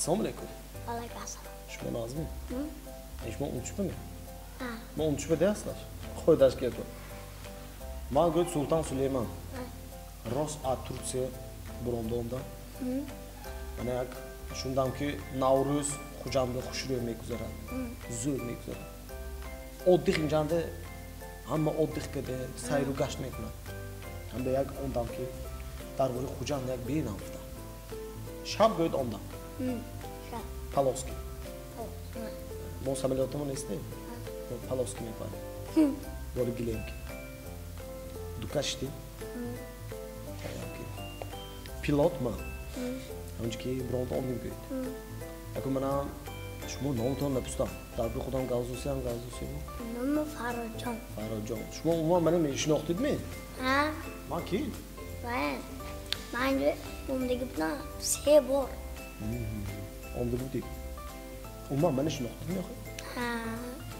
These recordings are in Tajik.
Assalomu alaykum. Alaykum assalom. Shuma nozmi? Shuma unutishmi? Ha. Men unutishmi deyapsizlar. Qo'y dashga qo'y. Men go'd Sulton Süleyman. Rost a Turkiya burundan. Mana yak shundanki Navruz xo'jamni xushro'ymek üzere. Zo'rmek üzere. Oddiy injanda hamma oddiy qildi, sayru gashmayman. Hamda yak ondanki darvoza xo'jam yak benavda. Shab go'd ondan. Şa. Paloski. Oh. Mon samolyotimni istay. Paloski yapadi. Böyle gilenki. Dukashti. Pilot mu? Önceki bronz olmuyor ki. Akım bana şu mu nolton napustam. Darbe kudam gazosyam. Nima Farrujon. Farrujon. Şu mu umman benim işini okudun mu? Ha. Ma ki? Ben. Bence bundaki buna şey var. Onda bu değil. Umman benim işini okudun mu? Ha.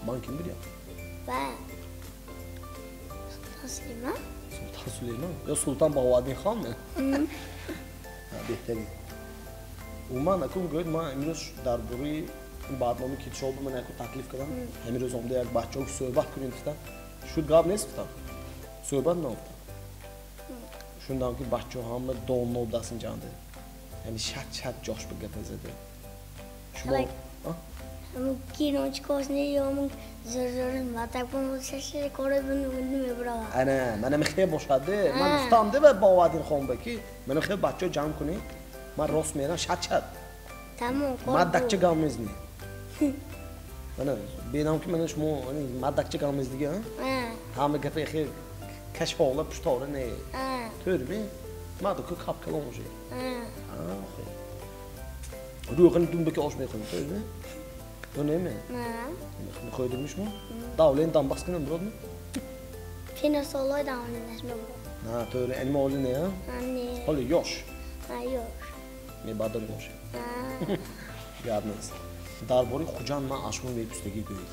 Man kim biliyor? Ben. Nasıl mı? Sultan Süleyman. Ya Sultan Bağvadin Han mı? Ha, behteri. Umman akım göd ma emroz darburi badnomi ki çoğu bana ko taklif kadam. Emroz omda yak bahçok sohbat kunundan. Şu gab ne sıfta? Sohbat ne oldu? Şundan ki bahçok hamla donlu odasın candı. Yani şat coş bir gapazdı. Şu Like- ha? Kino çıkosunu yiyorum. Zırhırın vatakımı şaşı korabını mi brava. Ana, mana mixtay boshadi. Men ustamda va Bağvadin Xonbeki. Mana xey bahçok jam kuni. Men rost meran şat. Tamam. Maddakchi galmezni. Mana benamki mana shu hani maddakchi galmeznigi ha. Ha. Hamma gapi xey kashf olib pushtori ne. Ha. To'rmi? Madku kap kalonji. Ha. Ha, xey. Ruğun dumbeki oshmay qo'ydi, to'rmi? To'rmi? Ha. Mixni qo'ydirmishmi? Davlen dambaskini birodmi? Kino soloy da onun ismi bu. Ha, to'ri, nima oli ne ha? Anne. Oli yosh. Ha yok. Me badal yosh. Ha. Yadınız. Darbori xo'jam men ashmun vepustagi go'y.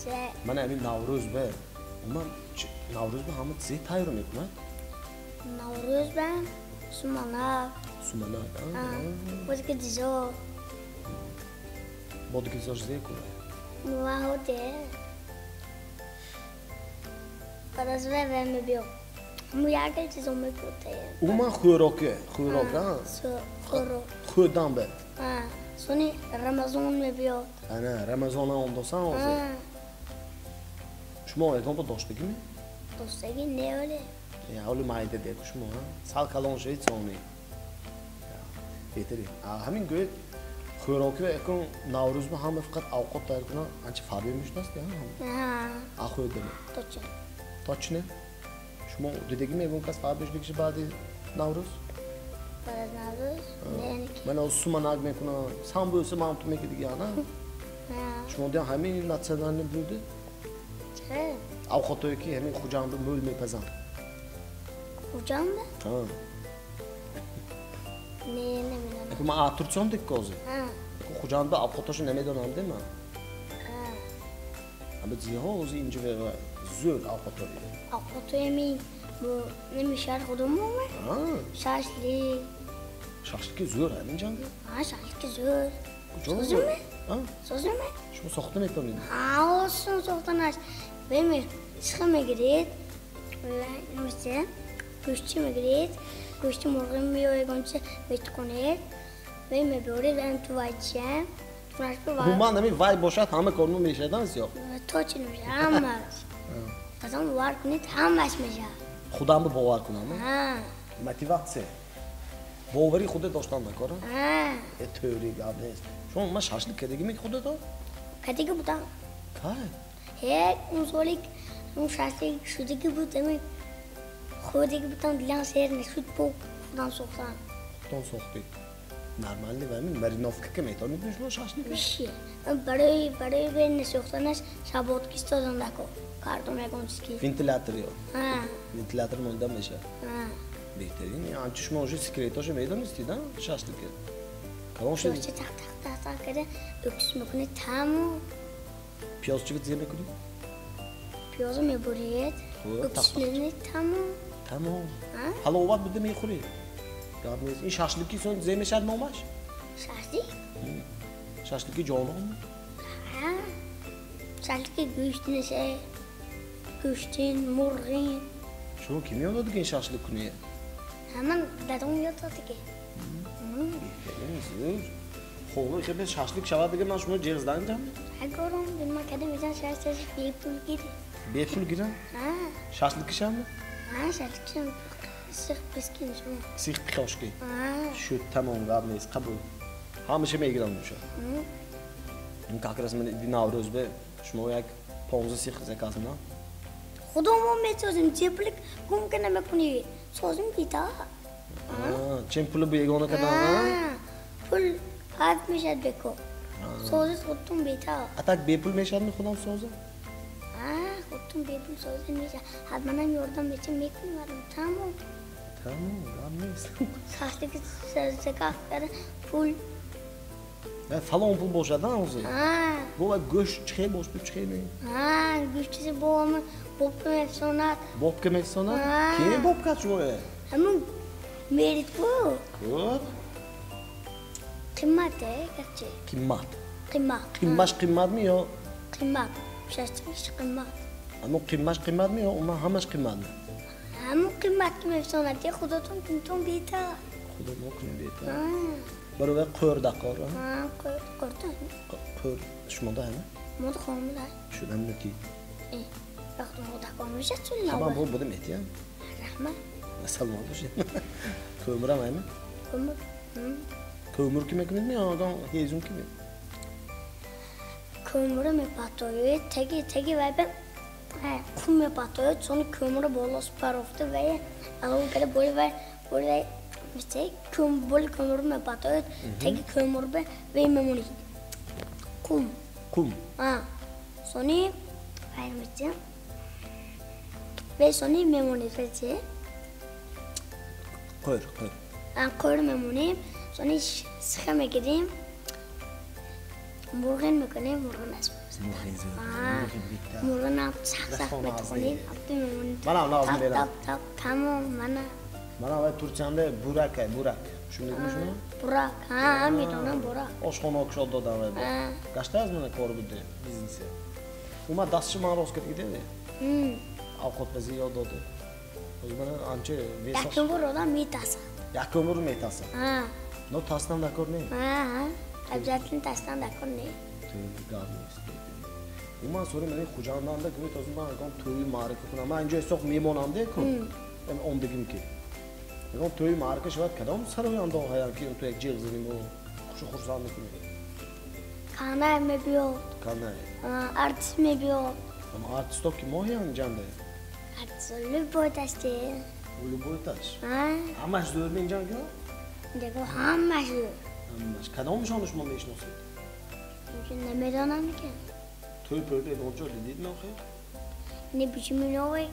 Se. Mana emin Navruz be. Ama Navruz be hamı zey tayyor mekma. Navruz ben. Sumana. Sumana. Ha. Başka dizo. Bodki zor zey ko. Muahote. Paras ve mi bio. Mu yargı dizo mu protein. Uma xo'roq ha. So. Koro. Xo'dan be. Ha. Soni Ramazan mi bio. Ana Ramazon ondosan Ha. ozi. Shmo eton bu doshtigimi? Dostagi ne öyle? Ya oli mayda de shmo ha. Sal kalon şey tsoni. Ya. Beteri. Hamin go'y xo'roq ve ekon Navruz be hamı faqat avqat tayyor kuna ancha farbemiş dost ya. Ha. Axo'dimi? Toçun. Точно. Шмо дедегиме вонка фабришник жибади Navruz. Paras Navruz. Ne ki? Мен осума нагме куна сам бөөсө мамту мекиди яна. Ha. Шмо дя хами национальный блюдо. He. Авхото ки хами хуҷамду мӯл мепазан. Hocam da? Ha. Ne bileyim. Ку ма атурчон дек кози. Ha. Ку хуҷамду авхотошо намедонам дема. Ha. Аба зиҳо ози инҷа ве зӯр авхото. Akıtı yemeği bu ne mişer kudum mu? Ha. Şaşlı. Шашлики зӯр ҳамин ҷанга. Ha şaşlı zor. Куҷо? Созу ме? Ha. Sözü mü? Шумо сохта метавонед. Ha olsun soktan aç. Benim çıkıma girit. Neyse. Kuşçuma girit. Kuşçum oraya mı yoygunca bitkonet. Benim böyle ben tuvayacağım. Tuvaçlı var. Ҳуман ҳами вай бошад ҳама корну мешадамс ё. Toçinmiş ama. Kazan var kunit hamlaşmış ya. Худамду бовар кунам. Ha. Мотивация. Бовари худо доштан накора. Ha. Teori gab neст. Шумо ма шашлик кардагими худо то? Kadıgı bu da. Кай. Hep solik. Şaşlı şudaki bu demek. Xudaki bu tam dilan seyrine şut bu. Buradan soksan. Тон сохти. Нормальный вами мариновка ке метонид мешмо шашлик. Bir şey. Bari ben ne soksan sabot kistodan da ko. Karton ekonski. Вентилятор ё. Ha. Вентилятор монда меша. Ha. Бехтерин. Анчи шумо уже секретоше медонисти да? Шашлик. Калон ше Şöyle tak kere öksürmekini tamam. пиёзчиги земе куди? Piyozu mu buraya? Xo, Öksürmekini tamam. Тамом. Ha? Ҳаловат буде мехӯри. Гап нест. Ин шашлики сон земешад момаш? Şaşlı. Şaşlıkı canlı mı? Ha. Şaşlık güçtün şey. Güçtün, murğin. Şu kim yolladı ki şaşlık günüye? Hemen dadam yolladı ki. Zor. Xo'lu işte biz şaşlık şavadıgan mana shuni jerzdan canım. Agorum bilmem kadar bizden şaşlık bepul gidi. Bepul giren. Ha. Şaşlık işamı? Ha şaşlık şimdi sık piskin şu. Sih pixoshki. Ha. Şu tamam gadneyiz qabul. Hamisha megiram o'sha. Как раз мен Navruz be shmo yak 15 sih zakasına. Xudomo met sözüm ceplik mumkin emas kuni. Sözüm bita. Ha, chem puli bu yagona kadar. Ha. Pul 70 beko. Sözü tuttum bita. Atak bepul meshadmi xudam so'zi? Ha, tuttum bepul sözü meşa. Had manam yordam için mekmiyorum. Tamam. Tamam, gadneyiz. Şaşlık sözü kalkar pul. Ya falon pul bo'shadan o'zi. Ha. Bu va go'sht chiqay, bosh pul chiqay ne? Ha, güçlüsü boğumu bopkum sonat. Bobka meksona? Ha. Keyin bobka cho'ya. Ama merit bu. Ko'p. Kıymat kaçı? Qimmat. Kıymat. Qimmash qimmatmi yo? Kıymat. Şaşlık iş kıymat. Ama qimmash qimmatmi yo? Umuman hammash qimmatmi? Ama kıymat kim sonat ya xudoton kunton bita. Xudo mo'kin deydi. Ha. Bir va qo'r daqor. Ha, kortan. Qo'r shmonda ham. Modu xomla. Shundan niki. Vaqtim oda konuş etsin Tamam la. bu budim et ya. Rahmat. Nasıl oldu şey? Kömür ama mı? Kumur. Kömür kime mi ya adam hezun kimi? Kömürü mü patoyu? Tegi ve ben kum mu patoyu? Sonra kömürü bolos paroftu ve alıp böyle böyle işte kömürü mü patoyu? Tegi kömürü ve memnun. Kum. Kum. Ha. Sonra vermiştim. Ve sonra memnun edildi. Koyur. Ben koyur memnunum. Sonra sıkama gideyim. Murğun mu koyayım? Murğun asma. Murğun al sak koyayım. Abdü memnun. Bana lazım değil. Tak tamam bana. Bana ve Türkçemde burak. Şunu demiş mi? Burak. Ha bir ona Burak. Oshxona o'qishda da ve. Kaçta mı koru bu de biznesi? Uma dasçı maroskat gidedi. Avqot bizi yod oldu. O zaman ancha vesash. Yakın buradan mitasa. Yakomur metasa. Ha. No tasdan da korne. Ha. Abzatın taştan da konu. Gavnis. Uma sonra meni xujandan da kimi tozun bana kom to'y marka kuna. Men inja soq memonamda ku. Ben ondagim ki. Ben to'y marka shvat kadam saroyanda hayal ki to'y jig'zining bu. Xursandlik kuni. Kana mı biyo? Kana. Artist mı biyo? Ama artist o ki moyan janda. Artist lübotaştı. Ulu boytaş. Ha. Ama zörmen jan yo. Dego hammaşı. Amma kadam şonuşma meş nasıl? Çünkü ne medanam ki? To'y pörde olca dedin mi oxay? Ne biçimin o var?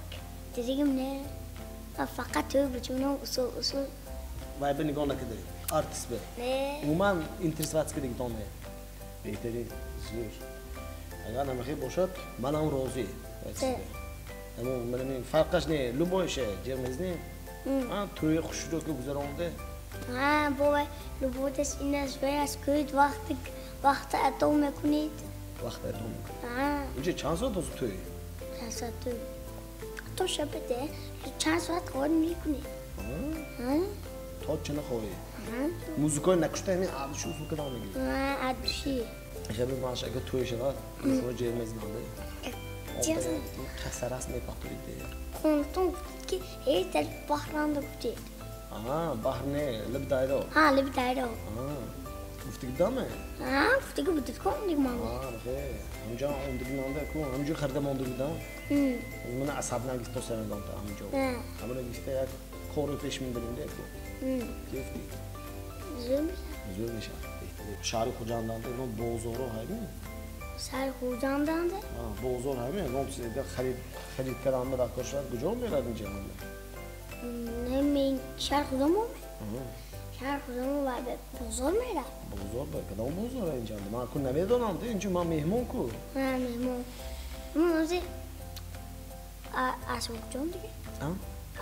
Dediğim ne? Fakat toy biçimin o usul. Vay beni gonna kede. Artist be. Ne? Umuman interesvatski de gitone. Behteri zor. Agar namaxi boshad, men ham rozi. Ama benim farqash ne? Luboyше, jermizni. Ha, to'y xushro'kli güzel oldu. Ha, bu lubotaş ines veya sköyt vakti atome kunit. Vaqt aytom. Ha, Uncha chanso do'st to'y. satu. To şapete, chans vat koyun kunit. Ha? Tochini qo'y. Ha? Muzikoy nakushtaymi? Abi shu usulga davom etadi. Ha, adşi. Shabi mashaga to'y shava, shu jermizni oldi. Cezin. Kasaras ne patlıydı. Kontum ki her bahranda kutu. Aha, bahne, libdaydo. Ha, lebdaydo. Ha, uftikda mı? Ha, futiga butit kondik mama. Ha, he. Amca ondiganda ku, amca xardam ondigda. Mana asabna gisto sevendan ta amca. Ha. Amına giste yak koru peşmindirinde ku. Keyifli. Zümrüt. Güzelmiş ha. Şari Hocan'dan da onun Bozor'u hayır mı? Sar hurdandan da. Ha, Bozor hayır mı? Onun size de xarid karanlığı da koşar. Güzel olmuyor adın canında. Ne min şar hurdan mı? Şar hurdan var be. Bozor mu era? Bozor da kadar Bozor ayın canında. Ma ku neve donandı. İnce ma mehmon ku. Ha, mehmon. Ama ozi aşmuk candı ki. Ha?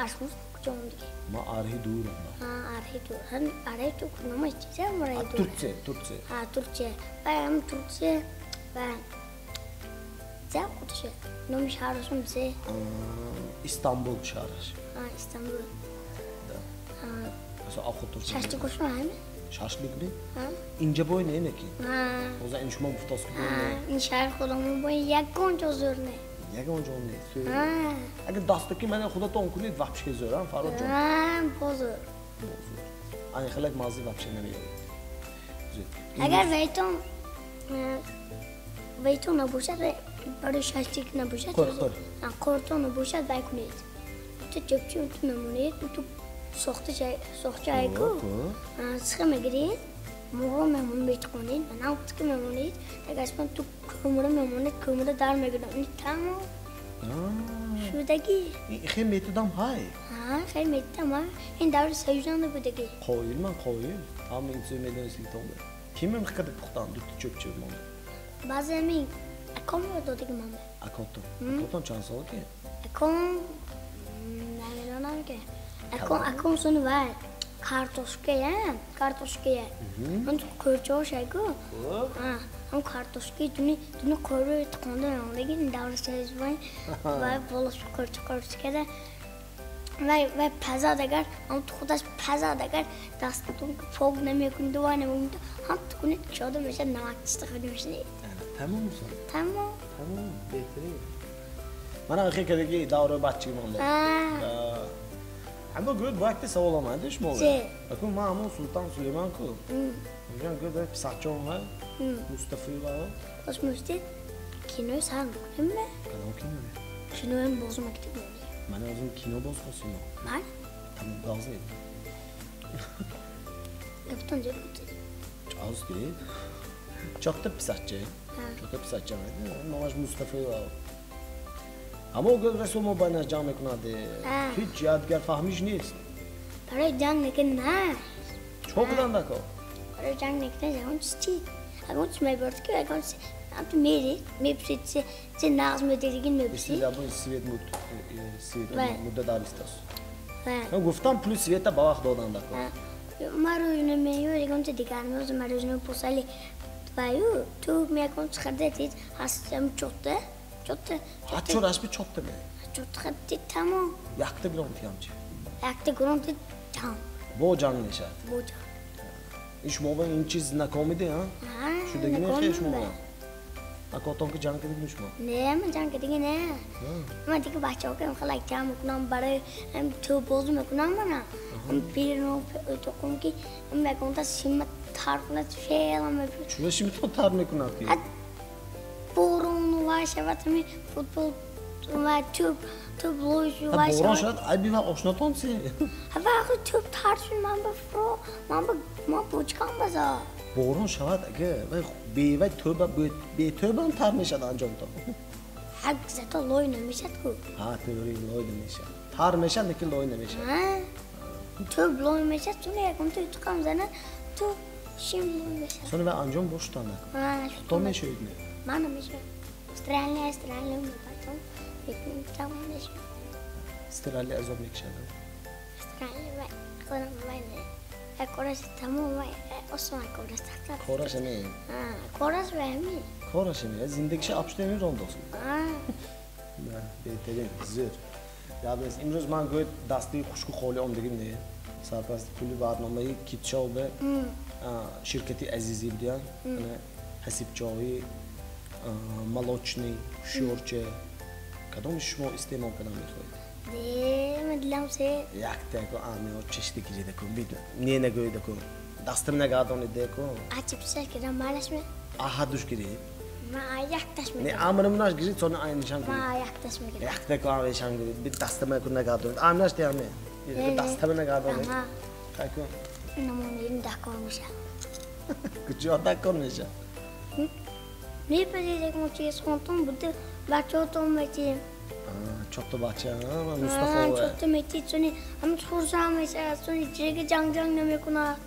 Aşmuk Sakçı ondaki. Ma arhi dur onda. Ha, Arhitu. Han Arhitu kunama içeceğim Ha, Arhitu. Türkçe. Ha, Türkçe. Ben Türkçe. Ben. Sen Türkçe. Nom şarjım bize. İstanbul şehri. Ha, İstanbul. Ha, Mesela Akut şaştı koşma mı? Şaşlık mi? Ha. İnce boy ne ki? Ha. O zaman enişma muftası gibi Ha, ne? inşallah kolumu boyu yakın çözürne. Yaga onca onu ne? Söyle. Ha. Agar dastaki mana xudo ton kunid vapshga zo'ram Farod jon. Ha, bozur. Ani xalak mazi vapshga ne yo'q. Agar Veyton nabuşat ve böyle şaştık nabuşat. Kor. Korton nabuşat baykunit. Tu çöpçü tu memunit tu soğukta ayku. Sıkıma gireyim. Muğla memun beytkonit. Ben altı memunit. Tegaspan tu kumura memunit kumura dar megunit. Tamam. Şuradaki. Hem metodam hay. Ha, hayır metti ama en davranış sayıcan da buradaki. Qo'yilman qo'yil. Tam men söylemeden siltonda. Kimim haqida puxtan dutdi cho'pchi bo'ldi. Bazen mi? Kom yo do digi mama. Akoton. Akoton chansol ki. Kom ne ki? Kom sonu var. Kartoşka ya. Ben kurço şey go. Ha, hem kartoşka dünü koru tıkandı yani. Davranış sayıcan var. Bolos kurço da. و پزا دگر هم تو خودش پزا دگر دستتون که فوق نمیکنید و نمیکنید هم تو کنید شاده میشه نمک استفاده میشنید Tamam mısın? tamam Tamam. Betirin. Mana haqiqatdagi davra bachchiman bor. Ama gud vaqti savolamadi shmo. Akun Mahmud Sultan Süleyman-ku. Megan gud pisachon va Mustafa va. Osmuştu kinoyu sar mı? Kanal kino. Kinoyu bozmak değil. Mana o'zim kino bosqosiyman. Var? Tamam, lazım. Yaptın canım. Az değil. Çok da pisatçı. Çok da pisatçı. Namaş Mustafa va. Ama o gün Resul bana cam eknadı. Hiç yadgar fahmiş نیست. برای جنگ نکن نه. Çok da ko. برای جنگ نکن زمان چی؟ اگه چی میبرد که اگه هم تو میپرسی چه نازم دیگه میپرسی. İstila bu Svet mudda daristas. Ha. Ben guftam plus Svet'e bavaq dodan da ko. Marujne meyu egon te dikanımız marujne posali. Vayu tu mekon çıkardı hastam çoktu. Ha çoraş bir çok da be. Çok çıkardı tamam. Yaktı bir ontiyamcı. Yaktı gruntu tamam. Bu can neşe. Boca. İş movan inçi znakomidi ha. Ha. Şu da yine şey iş movan. Akoton ki can kedilmiş mi? Ne mi can kedigi ne? Ama dik baca oke mkhala jam kunam bare hem tu bozu me kunam bana. Hem bir no tokum ki me konta simat tarfına şey ama Şurada şimdi tutar ne kunak ki? Borun var şevat mi futbol var tüp loju var. Boran şat ay bir var oşnaton se. Hava akı tüp tartışın man boçkan baza. Boran şat aga ve be tövbe tar neşe anjom to. Hak zaten loy nemişat ku. Ha teori loy neşe. Tar neşe ne ki loy neşe. Ha. Tüp loy nemişat tu ne yakın tu tukam zana tu şimdi loy nemişat. Sonra ve anjom boş tane. Ha. To me şöyle. Mana meşe. Stranle mi baktım. Benim tamam meşe. Strali azom nekşadı. Stranle ve kadın ve Koras tamam ve Osman koras takta. Koraş ne? Ha. Koras ve mi? Koraş ne? Zindagi şey apştemir oldosun. Ha. Ne? Beterin zir. Ya biz imroz man go'y dasti xushku qoli omdigim ne? Sarpast puli barnomayi kitchov be şirketi Azizi bilan ana hasibchoyi молочный sho'rcha kadom shmo iste'mol qilaman xo'y. Madlam se Yakta ko ami o chishtik jida ko bid nena go'yda ko dastimna gadon ide ko açıp ses kiran malaş mı? aha dush kiri Ma ayaktaş mı? ne amrimnash giri sonra aynı nişan Ma kiri ayaktaş mı? yakta ko ami nişan kiri bid dastimna ko nagadon amnash te ami bid dastimna gadon Ama kako namunin da kormuş. kuchu atak kornesha Ne yapacak mı ki sonton bu da bahçe otomatik. çok da bahçe ama Mustafa o çok da meti sonra ama sorsam mesela sonra içeri cang ne mi kuna.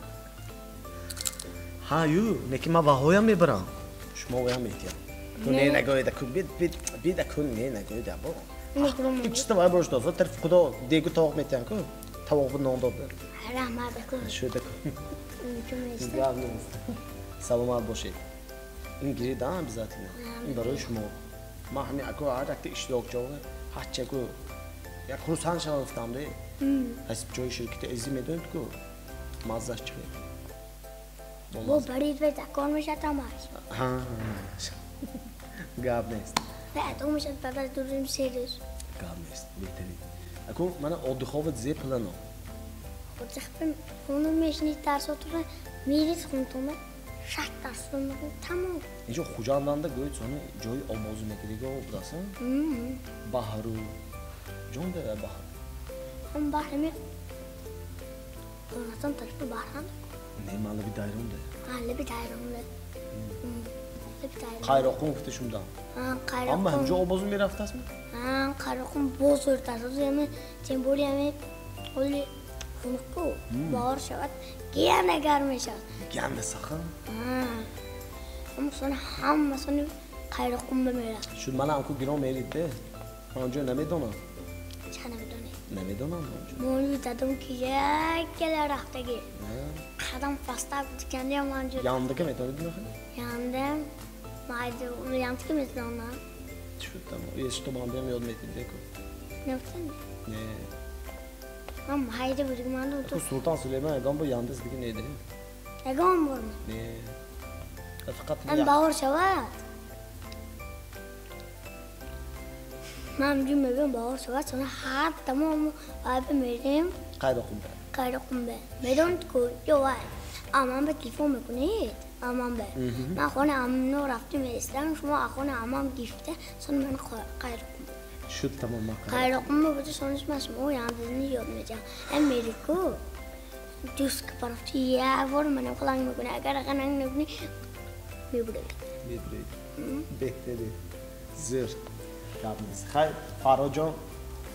ha yu neki ma vahoya mi bra shmo ya metya to nena go'yda ko bid da kun nena go'yda bo Ne kurum? İkisi de var boşta olsa terf kudo degu tavuk metyan ko Tavuk non dördü. Rahmat bakın. Şöyle Cümlesi. Yalnız. Salomat boşey. İngiliz daha bizatine. این برای شما ما همین اکو هر وقت اشتراک جوه هر چه کو یا کروسان شما گفتم ده از جای شرکت ازی میدونید کو مزهش چیه Bu برید و تکان میشه تماش. ها گاب نیست نه تو میشه بعد دوریم سریش. گاب نیست بهتری اکو من odduchować زی پلانو و تخفیم خونو میشنی درس اتونه میرید خونتونه شت درس میکنه تمام. اینجا خوجاندن ده گوید sonra جای آموزو میگیری و بداسن بحرو جون ده بحر هم بحر می اوناتون طرف بحران نه مالا bir dairem de لبی دایرونه لبی دایرونه Kayrakun kıtışım da قایرقون ama hemce obozun bir haftas mı? قایرقون بزرگ درس یعنی تیمبولی همی اولی خونکو باور شود گیاه نگر میشد. Gelme sakın. Ama sonra hamma sonra قایرقون بمیره. Şu bana anku giron meride. Anca ne medona? چه نمیدونی؟ Ne medona anca? مولوی دادم که یک گله رختگی خدم فسته بود کندی هم آنجا Yandaki medona değil mi? یاندم مایده اون یانتی که مثل اونا Şu tamam. Yeşil tobandım yol metinde ko. نفتن Ne? هم مایده بود که من Bu تو Sultan Süleyman Egan bu yandız bir neydi? اگام برم Ne? Fakat من باور شود من جو میگم باور شود چون هر تمام آب میریم Kayrakun be. قایرقون به میدون کو جو وای آمان به تلفن میکنید آمان به من خونه آمنو رفتیم اسلام شما خونه آمان گیفته سن من قایرقون Şu tamam bak. قایرقون به بوده سنش مسمو یاندنی یاد میجام امریکو دوست که پرفتی یا ور منم کلانگ میکنه اگر کنانگ نکنی میبوده Ne bileyim. Behteri. Zır. Yalnız. Hay Faracan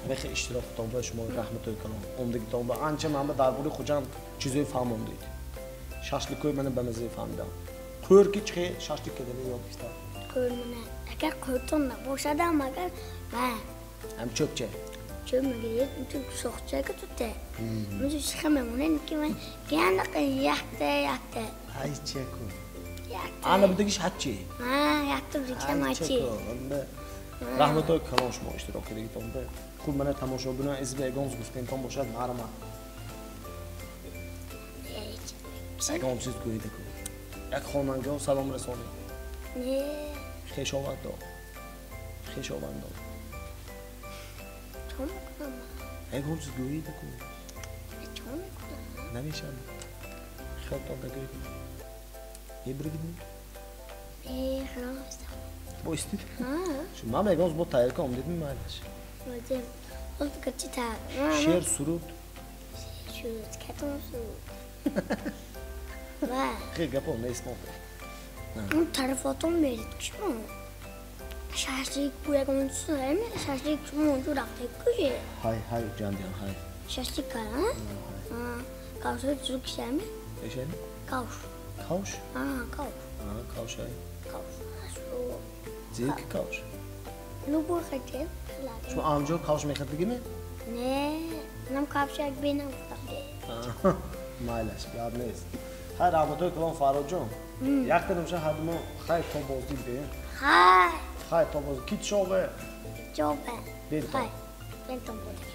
ve iştirak tutan şuma rahmet eylesin. Ondaki tutan anca men به درباره خوجام چیزای فهمم دید. شاشلیکوی من به مزه فهمیدم. خور کی چه شاشلیک کردن یاد گرفتم. کنونه اگر کورتون نباشه دام اگر با هم چوبچه. چه میگید تو سوخته که تو ته میشه چه میمونه که من گیان یخته Hay çeko. یخته Ana buradaki haççı. یخته بریکه ماچی رحمت eylesin şuma iştirak edin. خوب من تماشاگران از بیگانز گفتیم تا باشد مرما. بیگان چیز گویده کو. یک خواننده سلام رسانی. نه خیشاوند دار. خیشاوند دار. چون میکنم بیگان چیز گویده کو. چون میکنم نمیشم. خیال تا بگویید. یه برگید. خلاص با استید. شو من بیگانز با تایر کام دیدم مالش. وجب قلت كنت تعب شعر سرود. شو تكتم شو واه خیلی گپا نیستم. اون طرفاتون میرید شما شاشلیک بوده که من سوزم شاشلیک شما اونجا رفته کجه های جاندیان های. شاشلیک کردن کاوش رو کشمی ایشان؟ کاوش کاوش. کاوش کاوش های. کاوش زیک کاوش. لوبو خدیم شما آمجور کاوش میخواد بگیمه؟ نه نم کاوش یک بینم خدام مالش یاد نیست. هر رحمت eylesin Faracan. Yakınım şey hadımı hay toboz değil be. های Hay toboz kit şove. جوابه Bento. های بنتم بوده